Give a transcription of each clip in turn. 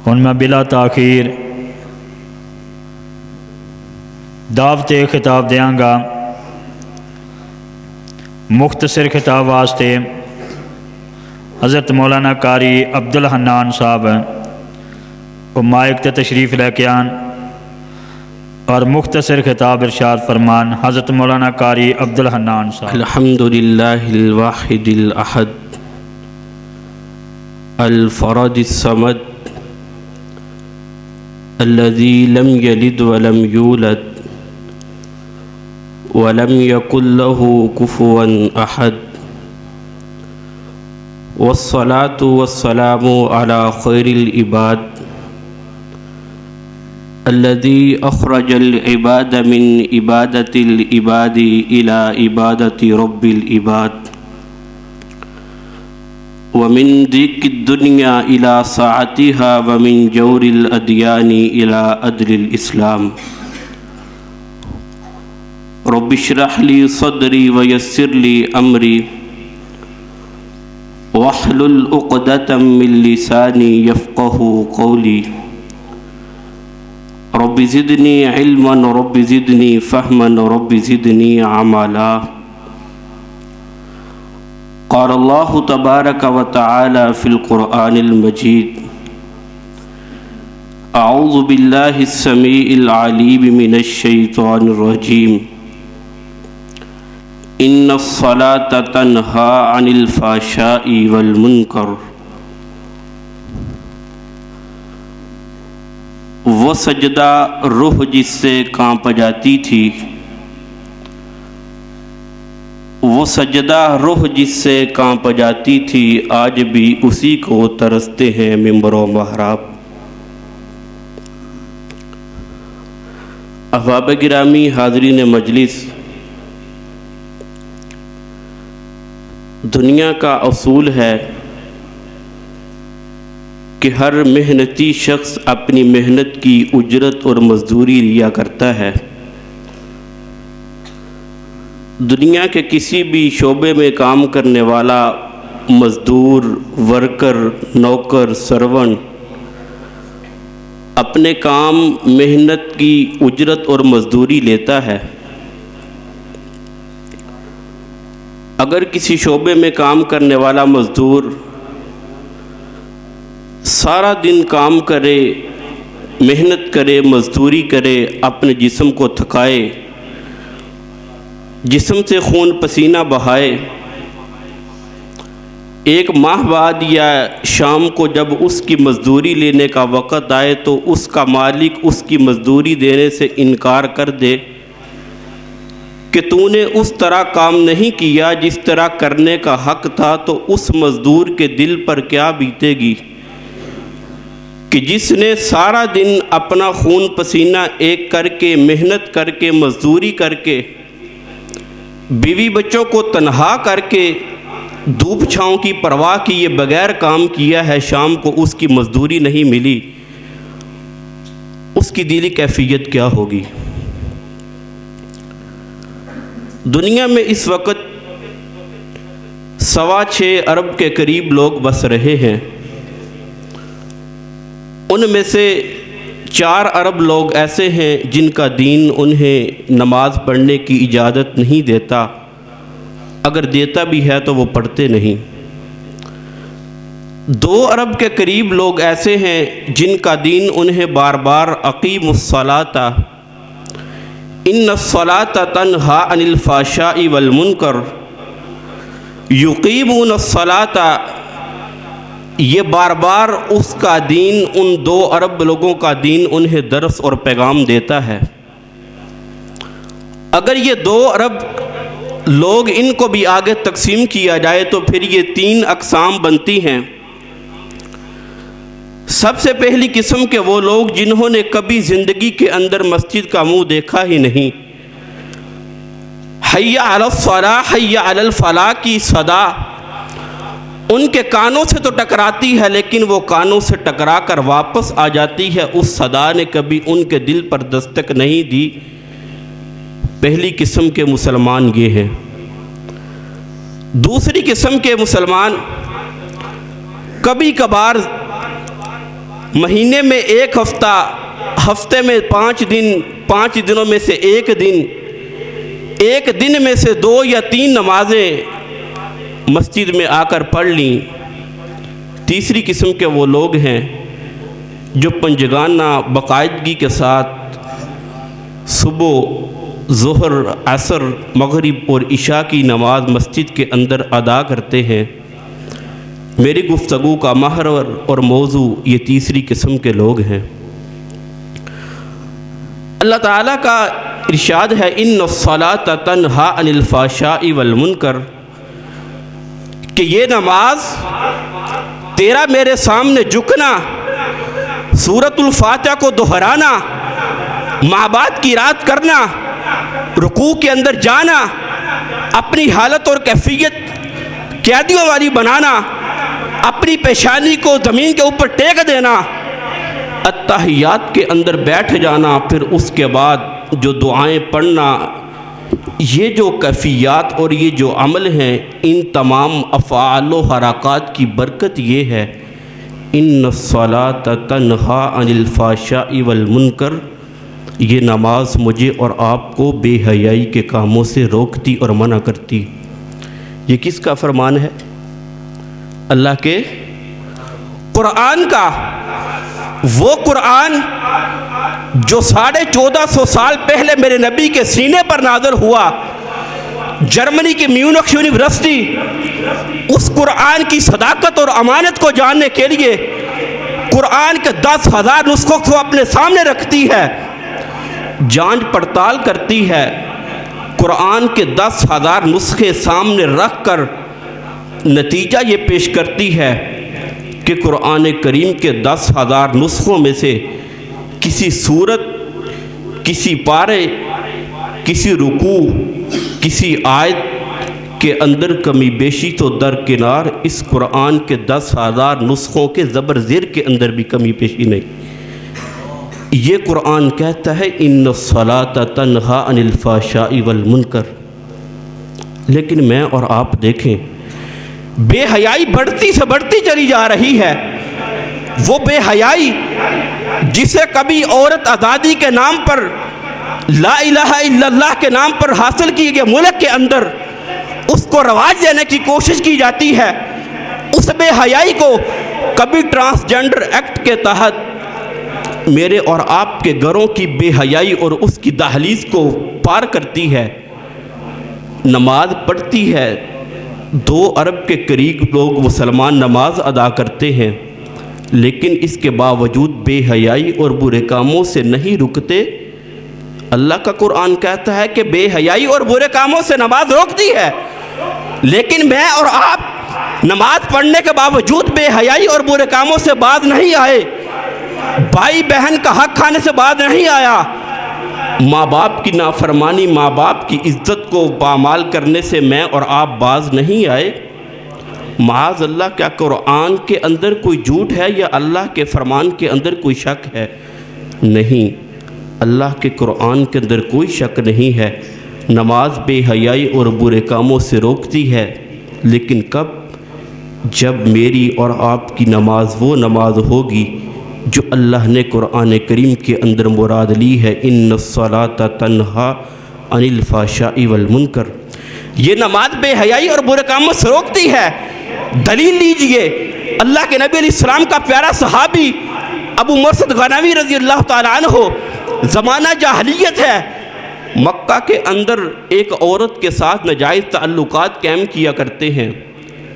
ہن میں بلا تاخیر دعوت خطاب دیاں گا۔ مختصر خطاب واسطے حضرت مولانا قاری عبدالحنان صاحب کو مائک تے تشریف لے کے آن اور مختصر خطاب ارشاد فرمان حضرت مولانا قاری عبدالحنان صاحب۔ الحمدللہ الواحد الاحد الفرد الصمد الذي لم يلد ولم يولد ولم يكن له كفوا احد، والصلاة والسلام على خير العباد الذي أخرج العباد من عبادة العباد إلى عبادة رب العباد، ومن ضيق الدنيا إلى سعتها، ومن جور الأديان إلى عدل الإسلام۔ رب اشرح لي صدري ويسر لي أمري واحلل عقدة من لساني يفقهوا قولي، رب زدني علما رب زدني فهما رب زدني عملا۔ قال الله تبارك وتعالى في القرآن المجيد: أعوذ بالله السميع العليم من الشيطان الرجيم، إن الصلاة تنهى عن الفحشاء والمنكر۔ وہ سجدہ روح جس سے کانپ جاتی تھی، وہ سجدہ روح جس سے کانپ جاتی تھی، آج بھی اسی کو ترستے ہیں ممبر و محراب۔ احباب گرامی، حاضرین مجلس، دنیا کا اصول ہے کہ ہر محنتی شخص اپنی محنت کی اجرت اور مزدوری لیا کرتا ہے۔ دنیا کے کسی بھی شعبے میں کام کرنے والا مزدور، ورکر، نوکر، سرونٹ اپنے کام، محنت کی اجرت اور مزدوری لیتا ہے۔ اگر کسی شعبے میں کام کرنے والا مزدور سارا دن کام کرے، محنت کرے، مزدوری کرے، اپنے جسم کو تھکائے، جسم سے خون پسینہ بہائے، ایک ماہ بعد یا شام کو جب اس کی مزدوری لینے کا وقت آئے تو اس کا مالک اس کی مزدوری دینے سے انکار کر دے کہ تو نے اس طرح کام نہیں کیا جس طرح کرنے کا حق تھا، تو اس مزدور کے دل پر کیا بیتے گی کہ جس نے سارا دن اپنا خون پسینہ ایک کر کے، محنت کر کے، مزدوری کر کے، بیوی بچوں کو تنہا کر کے، دھوپ چھاؤں کی پرواہ کیے بغیر کام کیا ہے، شام کو اس کی مزدوری نہیں ملی، اس کی دلی کیفیت کیا ہوگی؟ دنیا میں اس وقت 6.25 ارب کے قریب لوگ بس رہے ہیں۔ ان میں سے 4 ارب لوگ ایسے ہیں جن کا دین انہیں نماز پڑھنے کی اجازت نہیں دیتا، اگر دیتا بھی ہے تو وہ پڑھتے نہیں۔ 2 ارب کے قریب لوگ ایسے ہیں جن کا دین انہیں بار بار اقیموا الصلاۃ ان الصلاۃ تنہی عن الفحشاء والمنکر یقیمون الصلاۃ، یہ بار بار اس کا دین، ان 2 ارب لوگوں کا دین انہیں درس اور پیغام دیتا ہے۔ اگر یہ 2 ارب لوگ ان کو بھی آگے تقسیم کیا جائے تو پھر یہ 3 اقسام بنتی ہیں۔ سب سے پہلی قسم کے وہ لوگ جنہوں نے کبھی زندگی کے اندر مسجد کا منہ دیکھا ہی نہیں، حی علی الصلاۃ حی علی الفلاح کی صدا ان کے کانوں سے تو ٹکراتی ہے، لیکن وہ کانوں سے ٹکرا کر واپس آ جاتی ہے، اس صدا نے کبھی ان کے دل پر دستک نہیں دی۔ پہلی قسم کے مسلمان یہ ہیں۔ دوسری قسم کے مسلمان کبھی کبھار مہینے میں ایک ہفتہ، ہفتے میں 5 دن، 5 دنوں میں سے ایک دن میں سے 2 یا 3 نمازیں مسجد میں آ کر پڑھ لیں۔ تیسری قسم کے وہ لوگ ہیں جو پنجگانہ باقاعدگی کے ساتھ صبح، ظہر، عصر، مغرب اور عشاء کی نماز مسجد کے اندر ادا کرتے ہیں۔ میری گفتگو کا محور اور موضوع یہ تیسری قسم کے لوگ ہیں۔ اللہ تعالیٰ کا ارشاد ہے ان الصلاۃ تنہا عن الفحشاء والمنکر، کہ یہ نماز تیرا میرے سامنے جھکنا، سورۃ الفاتحہ کو دہرانا، ماں باپ کی رات کرنا، رکوع کے اندر جانا، اپنی حالت اور کیفیت قیادیوں والی بنانا، اپنی پیشانی کو زمین کے اوپر ٹیک دینا، اتحیات کے اندر بیٹھ جانا، پھر اس کے بعد جو دعائیں پڑھنا، یہ جو کیفیات اور یہ جو عمل ہیں، ان تمام افعال و حرکات کی برکت یہ ہے ان الصلاۃ تنہا عن الفحشاء والمنکر، یہ نماز مجھے اور آپ کو بے حیائی کے کاموں سے روکتی اور منع کرتی۔ یہ کس کا فرمان ہے؟ اللہ کے قرآن کا، وہ قرآن جو 1450 سال پہلے میرے نبی کے سینے پر نازل ہوا، جرمنی کی میونخ یونیورسٹی اس قرآن کی صداقت اور امانت کو جاننے کے لیے قرآن کے 10,000 نسخوں کو اپنے سامنے رکھتی ہے، جانچ پڑتال کرتی ہے، قرآن کے 10,000 نسخے سامنے رکھ کر نتیجہ یہ پیش کرتی ہے کہ قرآن کریم کے 10,000 نسخوں میں سے کسی صورت، کسی پارے، کسی رکوع، کسی آیت کے اندر کمی بیشی تو درکنار، اس قرآن کے 10,000 نسخوں کے زبر زیر کے اندر بھی کمی بیشی نہیں۔ یہ قرآن کہتا ہے ان الصلاۃ تنہا عن الفحشاء والمنکر، لیکن میں اور آپ دیکھیں بے حیائی بڑھتی سے بڑھتی چلی جا رہی ہے۔ وہ بے حیائی جسے کبھی عورت آزادی کے نام پر، لا الہ الا اللہ کے نام پر حاصل کیے گئے ملک کے اندر اس کو رواج دینے کی کوشش کی جاتی ہے، اس بے حیائی کو کبھی ٹرانسجنڈر ایکٹ کے تحت میرے اور آپ کے گھروں کی بے حیائی اور اس کی دہلیز کو پار کرتی ہے۔ نماز پڑھتی ہے، 2 ارب کے قریب لوگ مسلمان نماز ادا کرتے ہیں، لیکن اس کے باوجود بے حیائی اور برے کاموں سے نہیں رکتے۔ اللہ کا قرآن کہتا ہے کہ بے حیائی اور برے کاموں سے نماز روکتی ہے، لیکن میں اور آپ نماز پڑھنے کے باوجود بے حیائی اور برے کاموں سے باز نہیں آئے، بھائی بہن کا حق کھانے سے باز نہیں آیا، ماں باپ کی نافرمانی، ماں باپ کی عزت کو پامال کرنے سے میں اور آپ باز نہیں آئے۔ معاذ اللہ، کیا قرآن کے اندر کوئی جھوٹ ہے یا اللہ کے فرمان کے اندر کوئی شک ہے؟ نہیں، اللہ کے قرآن کے اندر کوئی شک نہیں ہے۔ نماز بے حیائی اور برے کاموں سے روکتی ہے، لیکن کب؟ جب میری اور آپ کی نماز وہ نماز ہوگی جو اللہ نے قرآن کریم کے اندر مراد لی ہے ان الصلاۃ تنہا عن الفحشاء والمنکر۔ یہ نماز بے حیائی اور برے کاموں سے روکتی ہے۔ دلیل لیجئے، اللہ کے نبی علیہ السلام کا پیارا صحابی ابو مرثد غنوی رضی اللہ تعالیٰ عنہ، زمانہ جاہلیت ہے، مکہ کے اندر ایک عورت کے ساتھ ناجائز تعلقات قائم کیا کرتے ہیں۔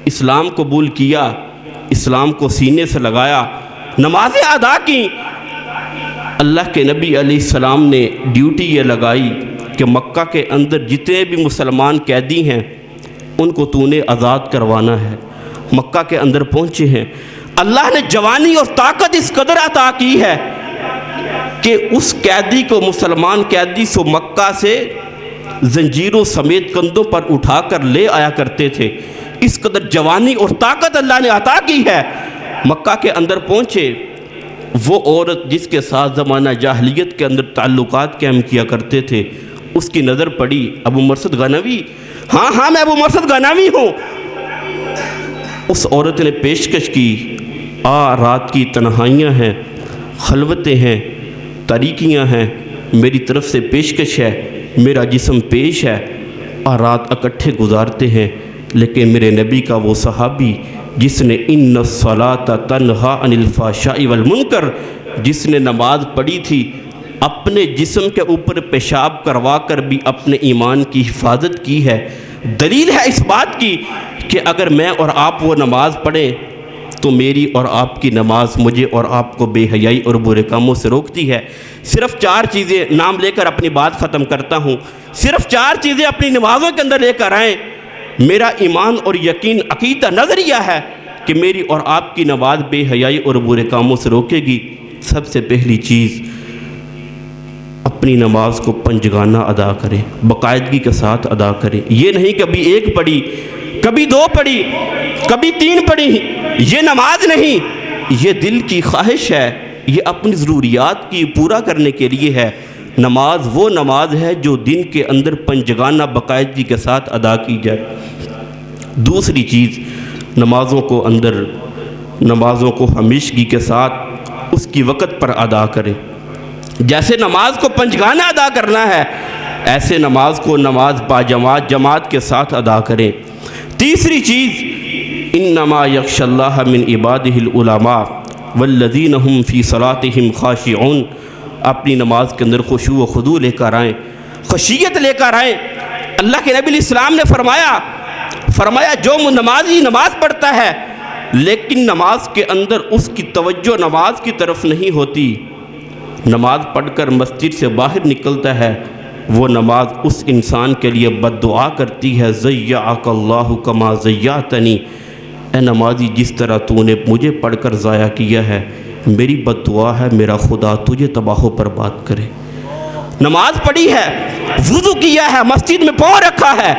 اسلام قبول کیا، اسلام کو سینے سے لگایا، نمازیں ادا کی۔ اللہ کے نبی علیہ السلام نے ڈیوٹی یہ لگائی کہ مکہ کے اندر جتنے بھی مسلمان قیدی ہیں ان کو تو نے آزاد کروانا ہے۔ مکہ کے اندر پہنچے ہیں، اللہ نے جوانی اور طاقت اس قدر عطا کی ہے کہ اس قیدی کو، مسلمان قیدی کو مکہ سے زنجیروں سمیت کندھوں پر اٹھا کر لے آیا کرتے تھے۔ اس قدر جوانی اور طاقت اللہ نے عطا کی ہے۔ مکہ کے اندر پہنچے، وہ عورت جس کے ساتھ زمانہ جاہلیت کے اندر تعلقات قائم کیا کرتے تھے، اس کی نظر پڑی ابو مرثد غنوی، ہاں میں ابو مرثد غنوی ہوں۔ اس عورت نے پیشکش کی رات کی تنہائیاں ہیں، خلوتیں ہیں، تاریکیاں ہیں، میری طرف سے پیشکش ہے، میرا جسم پیش ہے، رات اکٹھے گزارتے ہیں۔ لیکن میرے نبی کا وہ صحابی جس نے ان الصلاۃ تنہا عن الفحشاء والمنکر، جس نے نماز پڑھی تھی، اپنے جسم کے اوپر پیشاب کروا کر بھی اپنے ایمان کی حفاظت کی ہے۔ دلیل ہے اس بات کی کہ اگر میں اور آپ وہ نماز پڑھیں تو میری اور آپ کی نماز مجھے اور آپ کو بے حیائی اور برے کاموں سے روکتی ہے۔ صرف 4 چیزیں نام لے کر اپنی بات ختم کرتا ہوں، صرف 4 چیزیں اپنی نمازوں کے اندر لے کر آئیں۔ میرا ایمان اور یقین عقیدہ نظریہ ہے کہ میری اور آپ کی نماز بے حیائی اور برے کاموں سے روکے گی۔ سب سے پہلی چیز، اپنی نماز کو پنجگانہ ادا کریں، باقاعدگی کے ساتھ ادا کریں۔ یہ نہیں کبھی 1 پڑھی، کبھی 2 پڑھی، کبھی 3 پڑھی، یہ نماز نہیں، یہ دل کی خواہش ہے، یہ اپنی ضروریات کی پورا کرنے کے لیے ہے۔ نماز وہ نماز ہے جو دن کے اندر پنجگانہ باقاعدگی کے ساتھ ادا کی جائے۔ دوسری چیز، نمازوں کو ہمیشگی کے ساتھ اس کی وقت پر ادا کریں۔ جیسے نماز کو پنجگانہ ادا کرنا ہے، ایسے نماز کو نماز جماعت کے ساتھ ادا کریں۔ تیسری چیز، انما یخشی اللہ من عبادہ العلماء والذین هم فی صلاتہم خاشعون۔ اپنی نماز کے اندر خشوع و خضوع لے کر آئیں، خشیت لے کر آئیں۔ اللہ کے نبی علیہ السلام نے فرمایا جو نمازی نماز پڑھتا ہے لیکن نماز کے اندر اس کی توجہ نماز کی طرف نہیں ہوتی، نماز پڑھ کر مسجد سے باہر نکلتا ہے، وہ نماز اس انسان کے لیے بد دعا کرتی ہے، ضیعک اللہ کما ضیعتنی۔ اے نمازی، جس طرح تو نے مجھے پڑھ کر ضائع کیا ہے، میری بد دعا ہے میرا خدا تجھے تباہ و برباد کرے۔ نماز پڑھی ہے، وضو کیا ہے، مسجد میں پاؤں رکھا ہے،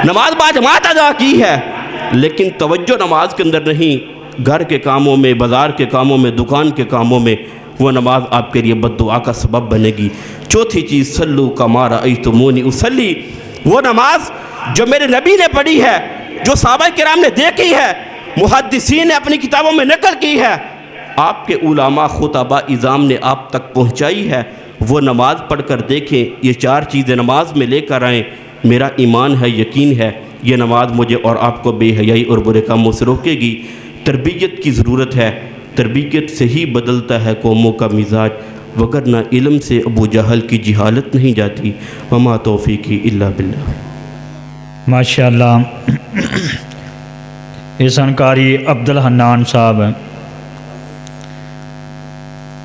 نماز باجماعت ادا کی ہے، لیکن توجہ نماز کے اندر نہیں، گھر کے کاموں میں، بازار کے کاموں میں، دکان کے کاموں میں، وہ نماز آپ کے لیے بد دعا کا سبب بنے گی۔ چوتھی چیز، صلو کما رأیتمونی اصلی۔ وہ نماز جو میرے نبی نے پڑھی ہے، جو صحابہ کرام نے دیکھی ہے، محدثین نے اپنی کتابوں میں نقل کی ہے، آپ کے علماء خطباء اعظام نے آپ تک پہنچائی ہے، وہ نماز پڑھ کر دیکھیں۔ یہ 4 چیزیں نماز میں لے کر آئیں۔ میرا ایمان ہے، یقین ہے، یہ نماز مجھے اور آپ کو بے حیائی اور برے کاموں سے روکے گی۔ تربیت کی ضرورت ہے، تربیت سے ہی بدلتا ہے قوموں کا مزاج، وگرنہ علم سے ابو جہل کی جہالت نہیں جاتی۔ وما توفیقی الا باللہ۔ ماشاءاللہ، احسان قاری عبدالحنان صاحب